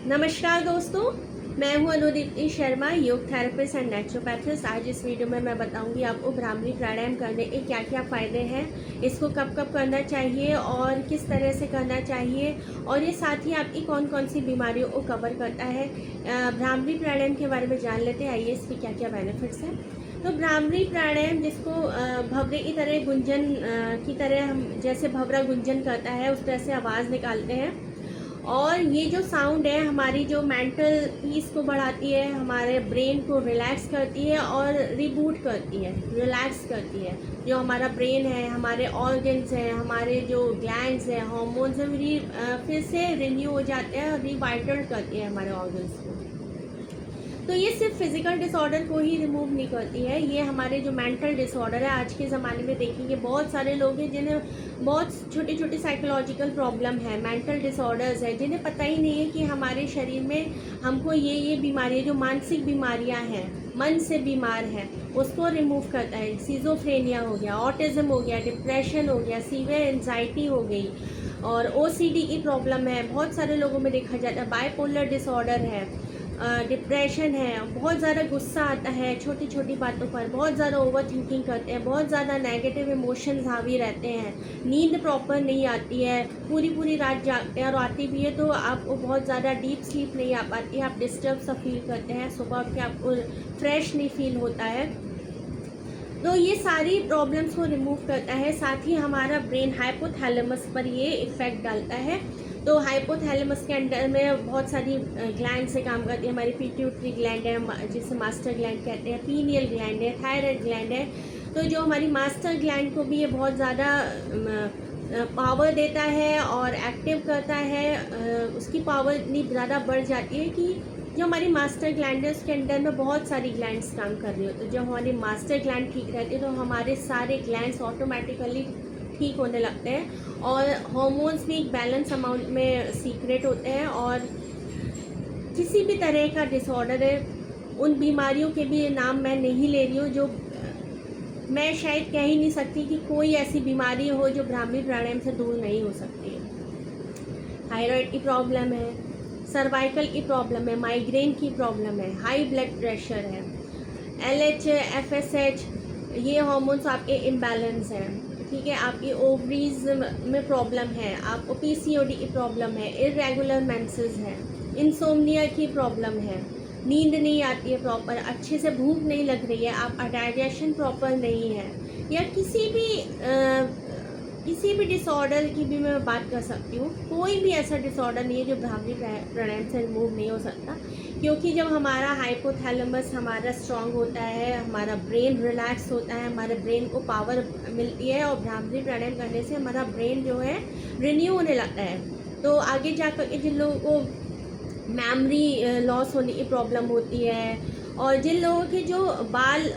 नमस्कार दोस्तों, मैं हूं अनुदीप्ति शर्मा, योग थेरेपिस्ट एंड नेचुरोपैथिस्ट। आज इस वीडियो में मैं बताऊंगी आपको भ्रामरी प्राणायाम करने के क्या क्या फ़ायदे हैं, इसको कब कब करना चाहिए और किस तरह से करना चाहिए, और ये साथ ही आपकी कौन कौन सी बीमारियों को कवर करता है। भ्रामरी प्राणायाम के बारे में जान लेते हैं। आइए, इसके क्या क्या बेनिफिट्स हैं। तो भ्रामरी प्राणायाम, जिसको भवरे की तरह गुंजन की तरह हम जैसे भवरा गुंजन करता है उस तरह से आवाज़ निकालते हैं, और ये जो साउंड है हमारी जो मेंटल पीस को बढ़ाती है, हमारे ब्रेन को रिलैक्स करती है और रिबूट करती है, रिलैक्स करती है। जो हमारा ब्रेन है, हमारे ऑर्गन्स हैं, हमारे जो ग्लैंड्स हैं, हार्मोन्स हैं, फिर से रिन्यू हो जाते हैं और रिवाइटल करती है हमारे ऑर्गन्स को। तो ये सिर्फ फिजिकल डिसऑर्डर को ही रिमूव नहीं करती है, ये हमारे जो मेंटल डिसऑर्डर है, आज के ज़माने में देखेंगे बहुत सारे लोग हैं जिन्हें बहुत छोटी छोटी साइकोलॉजिकल प्रॉब्लम है, मेंटल डिसऑर्डर्स है, जिन्हें पता ही नहीं है कि हमारे शरीर में हमको ये बीमारियाँ, जो मानसिक बीमारियाँ हैं, मन से बीमार है, उसको रिमूव करता है। सिजोफ्रेनिया हो गया, ऑटिज़म हो गया, डिप्रेशन हो गया, सीवियर एंजाइटी हो गई, और ओसीडी की प्रॉब्लम है, बहुत सारे लोगों में देखा जाता है। बाइपोलर डिसऑर्डर है, डिप्रेशन है, बहुत ज़्यादा गुस्सा आता है छोटी छोटी बातों पर, बहुत ज़्यादा ओवर थिंकिंग करते हैं, बहुत ज़्यादा नेगेटिव इमोशंस हावी रहते हैं, नींद प्रॉपर नहीं आती है, पूरी पूरी रात जागते हैं, और आती भी है तो आपको बहुत ज़्यादा डीप स्लीप नहीं आ पाती है, आप डिस्टर्ब सा फील करते हैं, सुबह उठ के आपको फ्रेश नहीं फील होता है। तो ये सारी प्रॉब्लम्स को रिमूव करता है। साथ ही हमारा ब्रेन हाइपोथैलेमस पर ये इफ़ेक्ट डालता है। तो हाइपोथैलेमस के अंडर में बहुत सारी ग्लैंड से काम करती है। हमारी पिट्यूटरी ग्लैंड है, जिसे मास्टर ग्लैंड कहते हैं, पीनियल ग्लैंड है, थायराइड ग्लैंड है। तो जो हमारी मास्टर ग्लैंड को भी ये बहुत ज़्यादा पावर देता है और एक्टिव करता है। उसकी पावर इतनी ज़्यादा बढ़ जाती है कि जो हमारी मास्टर ग्लैंड है उसके अंदर में बहुत सारी ग्लैंड्स काम कर रही होती है। जब हमारी मास्टर ग्लैंड ठीक रहती है तो हमारे सारे ग्लैंड्स ऑटोमेटिकली ठीक होने लगते हैं, और हार्मोन्स भी एक बैलेंस अमाउंट में सीक्रेट होते हैं। और किसी भी तरह का डिसऑर्डर है, उन बीमारियों के भी नाम मैं नहीं ले रही हूँ, जो मैं शायद कह ही नहीं सकती कि कोई ऐसी बीमारी हो जो भ्रामरी प्राणायाम से दूर नहीं हो सकती है। थायराइड की प्रॉब्लम है, सर्वाइकल की प्रॉब्लम है, माइग्रेन की प्रॉब्लम है, हाई ब्लड प्रेशर है, LH, FSH, ये हार्मोन्स आपके इम्बैलेंस हैं, ठीक है। आपकी ओवरीज में प्रॉब्लम है, आपको PCOD की प्रॉब्लम है, इरेगुलर मेंसेस है, इंसोम्निया की प्रॉब्लम है, नींद नहीं आती है प्रॉपर, अच्छे से भूख नहीं लग रही है, आप डाइजेशन प्रॉपर नहीं है, या किसी भी डिसऑर्डर की भी मैं बात कर सकती हूँ। कोई भी ऐसा डिसऑर्डर नहीं है जो भ्रामरी प्राणायाम से रिमूव नहीं हो सकता, क्योंकि जब हमारा हाइपोथैलेमस हमारा स्ट्रांग होता है, हमारा ब्रेन रिलैक्स होता है, हमारे ब्रेन को पावर मिलती है, और भ्रामरी प्राणायाम करने से हमारा ब्रेन जो है रिन्यू होने लगता है। तो आगे जाकर के जिन लोगों को मेमोरी लॉस होने की प्रॉब्लम होती है, और जिन लोगों के जो बाल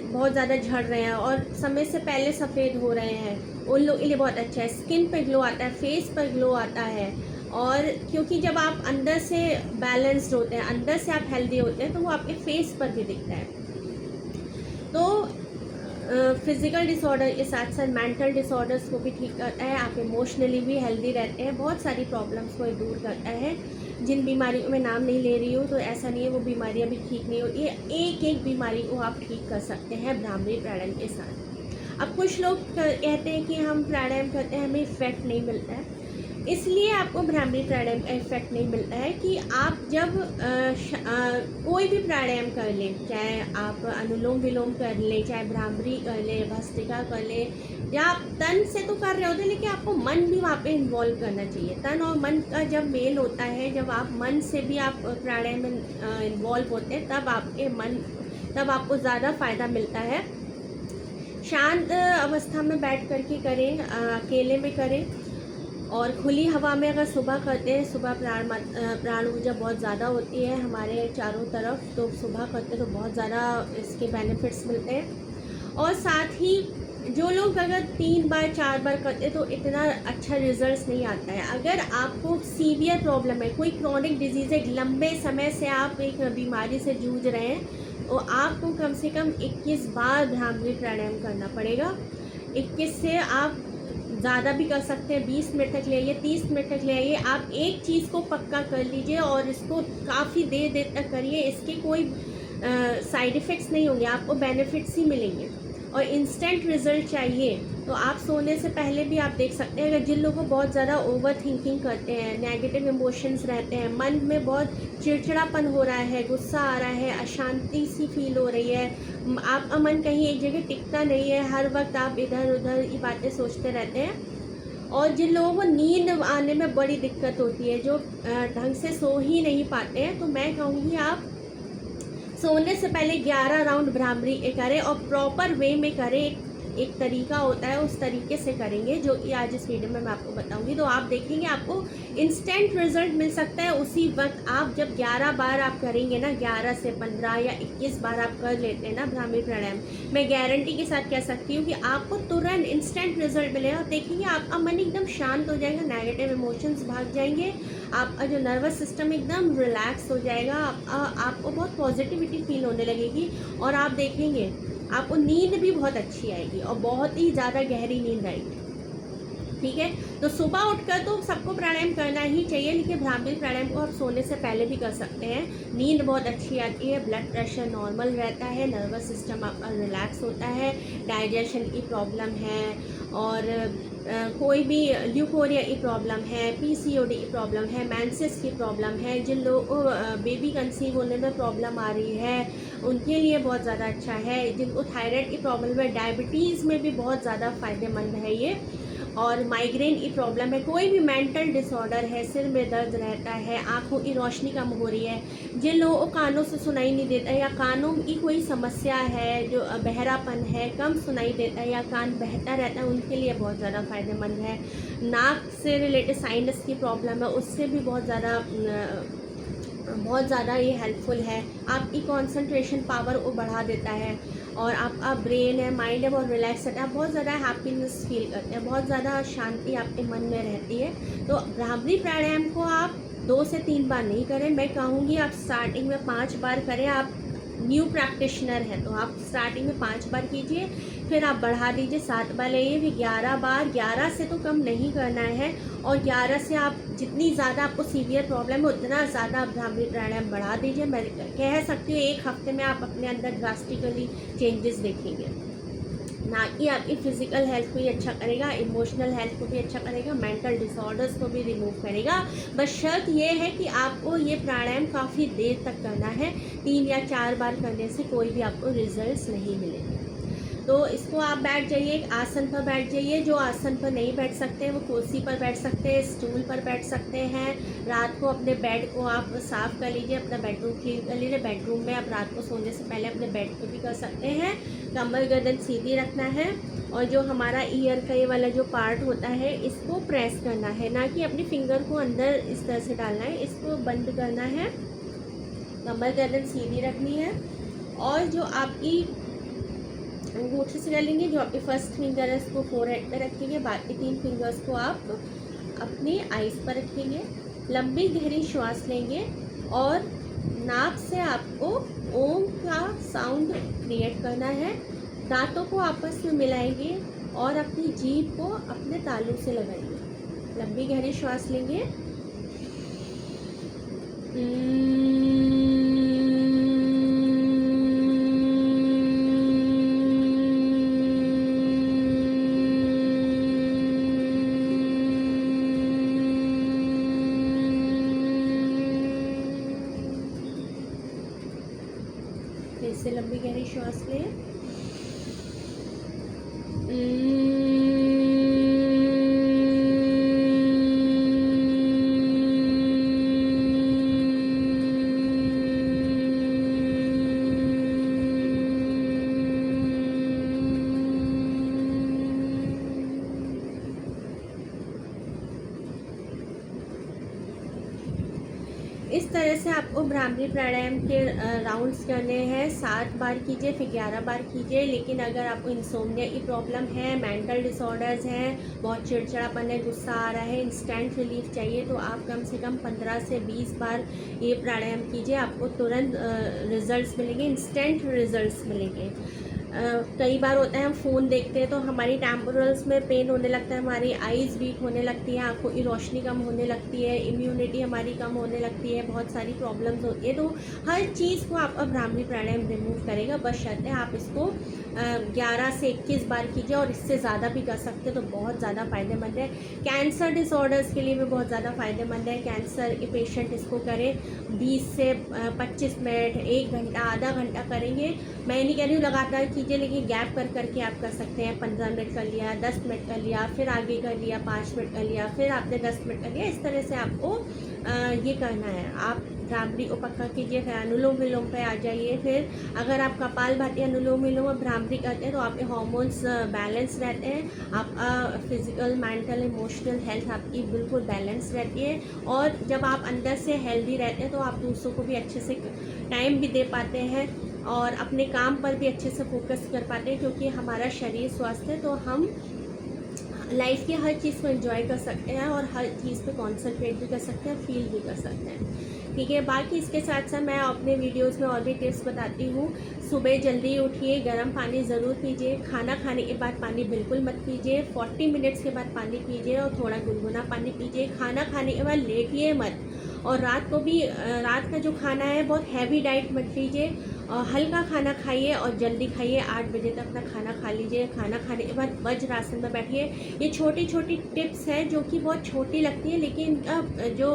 बहुत ज़्यादा झड़ रहे हैं और समय से पहले सफ़ेद हो रहे हैं, उन लोगों के लिए बहुत अच्छा है। स्किन पे ग्लो आता है, फेस पर ग्लो आता है, और क्योंकि जब आप अंदर से बैलेंस्ड होते हैं, अंदर से आप हेल्दी होते हैं, तो वो आपके फेस पर भी दिखता है। तो फिज़िकल डिसऑर्डर के साथ साथ मेंटल डिसऑर्डर्स को भी ठीक करता है, आप इमोशनली भी हेल्दी रहते हैं, बहुत सारी प्रॉब्लम्स को दूर करता है। जिन बीमारियों को मैं नाम नहीं ले रही हूँ, तो ऐसा नहीं है वो बीमारियाँ भी ठीक नहीं होती है, एक एक बीमारी को आप ठीक कर सकते हैं भ्रामरी प्राणायाम के साथ। अब कुछ लोग कहते हैं कि हम प्राणायाम करते हैं, हमें इफ़ेक्ट नहीं मिलता है। इसलिए आपको भ्रामरी प्राणायाम का इफ़ेक्ट नहीं मिलता है कि आप जब कोई भी प्राणायाम कर लें, चाहे आप अनुलोम विलोम कर लें, चाहे भ्रामरी कर लें, भस्त्रिका कर लें, या आप तन से तो कर रहे होते हैं, लेकिन आपको मन भी वहाँ पे इन्वॉल्व करना चाहिए। तन और मन का जब मेल होता है, जब आप मन से भी आप प्राणायाम में इन्वॉल्व होते हैं, तब आपको ज़्यादा फ़ायदा मिलता है। शांत अवस्था में बैठ कर के करें, अकेले में करें, और खुली हवा में अगर सुबह करते हैं, सुबह प्राण ऊर्जा बहुत ज़्यादा होती है हमारे चारों तरफ, तो सुबह करते हैं तो बहुत ज़्यादा इसके बेनिफिट्स मिलते हैं। और साथ ही जो लोग अगर 3 बार 4 बार करते हैं तो इतना अच्छा रिजल्ट्स नहीं आता है। अगर आपको सीवियर प्रॉब्लम है, कोई क्रॉनिक डिजीज़ है, लंबे समय से आप एक बीमारी से जूझ रहे हैं, तो आपको कम से कम 21 बार भ्रामरी प्राणायाम करना पड़ेगा। 21 से आप ज़्यादा भी कर सकते हैं, 20 मिनट तक ले आइए, 30 मिनट तक ले आइए। आप एक चीज़ को पक्का कर लीजिए और इसको काफ़ी देर तक करिए। इसके कोई साइड इफ़ेक्ट्स नहीं होंगे, आपको बेनिफिट्स ही मिलेंगे। और इंस्टेंट रिज़ल्ट चाहिए तो आप सोने से पहले भी आप देख सकते हैं। अगर जिन लोगों को बहुत ज़्यादा ओवर थिंकिंग करते हैं, नेगेटिव इमोशंस रहते हैं, मन में बहुत चिड़चिड़ापन हो रहा है, गुस्सा आ रहा है, अशांति सी फील हो रही है, आपका मन कहीं एक जगह टिकता नहीं है, हर वक्त आप इधर उधर ये बातें सोचते रहते हैं, और जिन लोगों को नींद आने में बड़ी दिक्कत होती है, जो ढंग से सो ही नहीं पाते हैं, तो मैं कहूँगी आप सोने से पहले 11 राउंड भ्रामरी करें और प्रॉपर वे में करें। एक तरीका होता है, उस तरीके से करेंगे जो कि आज इस वीडियो में मैं आपको बताऊंगी। तो आप देखेंगे आपको इंस्टेंट रिजल्ट मिल सकता है उसी वक्त। आप जब 11 बार आप करेंगे ना, 11 से 15 या 21 बार आप कर लेते हैं ना भ्रामरी प्राणायाम, मैं गारंटी के साथ कह सकती हूँ कि आपको तुरंत इंस्टेंट रिजल्ट मिलेगा। देखेंगे आपका मन एकदम शांत हो जाएगा, नेगेटिव इमोशंस भाग जाएंगे, आपका जो नर्वस सिस्टम एकदम रिलैक्स हो जाएगा, आपको बहुत पॉजिटिविटी फील होने लगेगी और आप देखेंगे आपको नींद भी बहुत अच्छी आएगी और बहुत ही ज़्यादा गहरी नींद आएगी। ठीक है, तो सुबह उठकर तो सबको प्राणायाम करना ही चाहिए, लेकिन भ्रामरी प्राणायाम को आप सोने से पहले भी कर सकते हैं। नींद बहुत अच्छी आती है, ब्लड प्रेशर नॉर्मल रहता है, नर्वस सिस्टम आपका रिलैक्स होता है, डाइजेशन की प्रॉब्लम है और कोई भी ल्यूकोरिया की प्रॉब्लम है, पीसीओडी की प्रॉब्लम है, मेंसेस की प्रॉब्लम है, जिन लोगों को बेबी कंसीव होने में प्रॉब्लम आ रही है उनके लिए बहुत ज़्यादा अच्छा है। जिनको थायराइड की प्रॉब्लम है, डायबिटीज़ में भी बहुत ज़्यादा फ़ायदेमंद है ये, और माइग्रेन की प्रॉब्लम है, कोई भी मेंटल डिसऑर्डर है, सिर में दर्द रहता है, आँखों की रोशनी कम हो रही है, जिन लोगों को कानों से सुनाई नहीं देता है या कानों की कोई समस्या है, जो बहरापन है, कम सुनाई देता है या कान बहता रहता है, उनके लिए बहुत ज़्यादा फ़ायदेमंद है। नाक से रिलेटेड साइनस की प्रॉब्लम है, उससे भी बहुत ज़्यादा ये हेल्पफुल है। आपकी कंसंट्रेशन पावर को बढ़ा देता है और आपका ब्रेन है, माइंड है, बहुत रिलैक्स रहता है, आप बहुत ज़्यादा हैप्पीनेस फील करते हैं, बहुत ज़्यादा शांति आपके मन में रहती है। तो भ्रामरी प्राणायाम को आप 2 से 3 बार नहीं करें, मैं कहूँगी आप स्टार्टिंग में 5 बार करें। आप न्यू प्रैक्टिशनर हैं तो आप स्टार्टिंग में 5 बार कीजिए, फिर आप बढ़ा दीजिए 7 बार लाइए, फिर 11 बार। 11 से तो कम नहीं करना है, और 11 से आप जितनी ज़्यादा आपको सीवियर प्रॉब्लम है उतना ज़्यादा आप भ्रामरी प्राणायाम बढ़ा दीजिए। मैं कह सकती हूँ 1 हफ्ते में आप अपने अंदर ड्रास्टिकली चेंजेस देखेंगे। ना कि आपकी फिजिकल हेल्थ को भी अच्छा करेगा, इमोशनल हेल्थ को भी अच्छा करेगा, मेंटल डिसऑर्डर्स को भी रिमूव करेगा। बस शर्त ये है कि आपको ये प्राणायाम काफ़ी देर तक करना है, 3 या 4 बार करने से कोई भी आपको रिजल्ट्स नहीं मिलेंगे। तो इसको आप बैठ जाइए, एक आसन पर बैठ जाइए। जो आसन पर नहीं बैठ सकते वो कुर्सी पर बैठ सकते हैं, स्टूल पर बैठ सकते हैं। रात को अपने बेड को आप साफ़ कर लीजिए, अपना बेडरूम क्लीन कर लीजिए। बेडरूम में आप रात को सोने से पहले अपने बेड को भी कर सकते हैं। कमर गर्दन सीधी रखना है और जो हमारा ईयर का ये वाला जो पार्ट होता है इसको प्रेस करना है, ना कि अपनी फिंगर को अंदर इस तरह से डालना है, इसको बंद करना है। कमर गर्दन सीधी रखनी है और जो आपकी अंगूठे से डालेंगे, जो आपकी फर्स्ट फिंगर है उसको फोरहेड पे रखेंगे, बाकी 3 फिंगर्स को आप अपनी आईज पर रखेंगे। लंबी गहरी श्वास लेंगे और नाक से आपको ओम का साउंड क्रिएट करना है। दांतों को आपस में मिलाएंगे और अपनी जीभ को अपने तालू से लगाएंगे। लंबी गहरी श्वास लेंगे, फिर से लंबी गहरी श्वास लें, इस तरह से आपको भ्रामरी प्राणायाम के राउंड्स करने हैं। 7 बार कीजिए, फिर 11 बार कीजिए। लेकिन अगर आपको इंसोम्निया की प्रॉब्लम है, मेंटल डिसऑर्डर्स हैं, बहुत चिड़चिड़ापन है, गुस्सा आ रहा है, इंस्टेंट रिलीफ चाहिए, तो आप कम से कम 15 से 20 बार ये प्राणायाम कीजिए। आपको तुरंत रिजल्ट्स मिलेंगे, इंस्टेंट रिजल्ट्स मिलेंगे। कई बार होता है हम फ़ोन देखते हैं तो हमारी टेम्पोरल्स में पेन होने लगता है, हमारी आइज़ वीक होने लगती है, आँखों की रोशनी कम होने लगती है, इम्यूनिटी हमारी कम होने लगती है, बहुत सारी प्रॉब्लम्स होती है। तो हर चीज़ को आपका भ्रामरी प्राणायाम रिमूव करेगा, बशर्ते आप इसको 11 से 21 बार कीजिए और इससे ज़्यादा भी कर सकते हैं तो बहुत ज़्यादा फ़ायदेमंद है। कैंसर डिसऑर्डर्स के लिए भी बहुत ज़्यादा फ़ायदेमंद है। कैंसर के पेशेंट इसको करें, 20 से 25 मिनट, 1 घंटा, आधा घंटा करेंगे। मैं नहीं कह रही हूँ लगातार कीजिए, लेकिन गैप कर करके आप कर सकते हैं। 15 मिनट कर लिया, 10 मिनट कर लिया, फिर आगे कर लिया, 5 मिनट कर लिया, फिर आपने 10 मिनट कर लिया। इस तरह से आपको ये करना है। आप भ्रामरी को पक्का कीजिए, फिर अनुलोम विलोम पे आ जाइए। फिर अगर आप कपालभाति, अनुलोम विलोम और भ्रामरी करते हैं तो आपके हार्मोन्स बैलेंस रहते हैं, आप फिजिकल, मेंटल, इमोशनल हेल्थ आपकी बिल्कुल बैलेंस रहती है। और जब आप अंदर से हेल्दी रहते हैं तो आप दूसरों को भी अच्छे से टाइम भी दे पाते हैं और अपने काम पर भी अच्छे से फोकस कर पाते हैं, क्योंकि हमारा शरीर स्वस्थ है तो हम लाइफ की हर चीज़ को एंजॉय कर सकते हैं और हर चीज़ पे कंसंट्रेट भी कर सकते हैं, फील भी कर सकते हैं। ठीक है, बाकी इसके साथ साथ मैं अपने वीडियोस में और भी टिप्स बताती हूँ। सुबह जल्दी उठिए, गर्म पानी ज़रूर पीजिए, खाना खाने के बाद पानी बिल्कुल मत पीजिए, 40 मिनट्स के बाद पानी पीजिए और थोड़ा गुनगुना पानी पीजिए। खाना खाने के बाद लेटिए मत, और रात को भी रात का जो खाना है बहुत हैवी डाइट मत लीजिए, हल्का खाना खाइए और जल्दी खाइए। 8 बजे तक अपना खाना खा लीजिए। खाना खाने के बाद वज्रासन में बैठिए। ये छोटी छोटी टिप्स हैं जो कि बहुत छोटी लगती है, लेकिन जो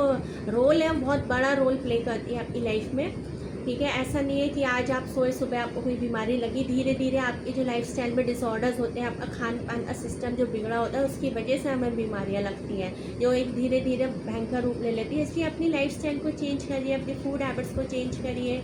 रोल है बहुत बड़ा रोल प्ले करती है आपकी लाइफ में। ठीक है, ऐसा नहीं है कि आज आप सोए सुबह आपको कोई बीमारी लगी। धीरे धीरे आपके जो लाइफस्टाइल में डिसऑर्डर्स होते हैं, आपका खान पान का सिस्टम जो बिगड़ा होता है, उसकी वजह से हमें बीमारियां लगती हैं, जो एक धीरे धीरे भयंकर रूप ले लेती है। इसलिए अपनी लाइफस्टाइल को चेंज करिए, अपने फूड हैबिट्स को चेंज करिए।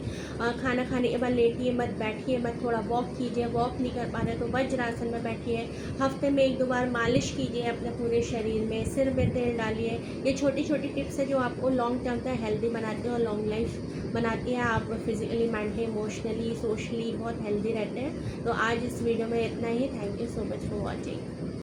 खाना खाने के बाद लेटिए मत, बैठिए मत, थोड़ा वॉक कीजिए। वॉक नहीं कर पा रहे तो वज्रासन में बैठिए। हफ्ते में 1-2 बार मालिश कीजिए अपने पूरे शरीर में, सिर में तेल डालिए। ये छोटी छोटी टिप्स है जो आपको लॉन्ग टर्म तक हेल्दी बनाती है और लॉन्ग लाइफ बनाती है। आप फिजिकली, मेंटली, इमोशनली, सोशली बहुत हेल्दी रहते हैं। तो आज इस वीडियो में इतना ही। Thank you so much for watching.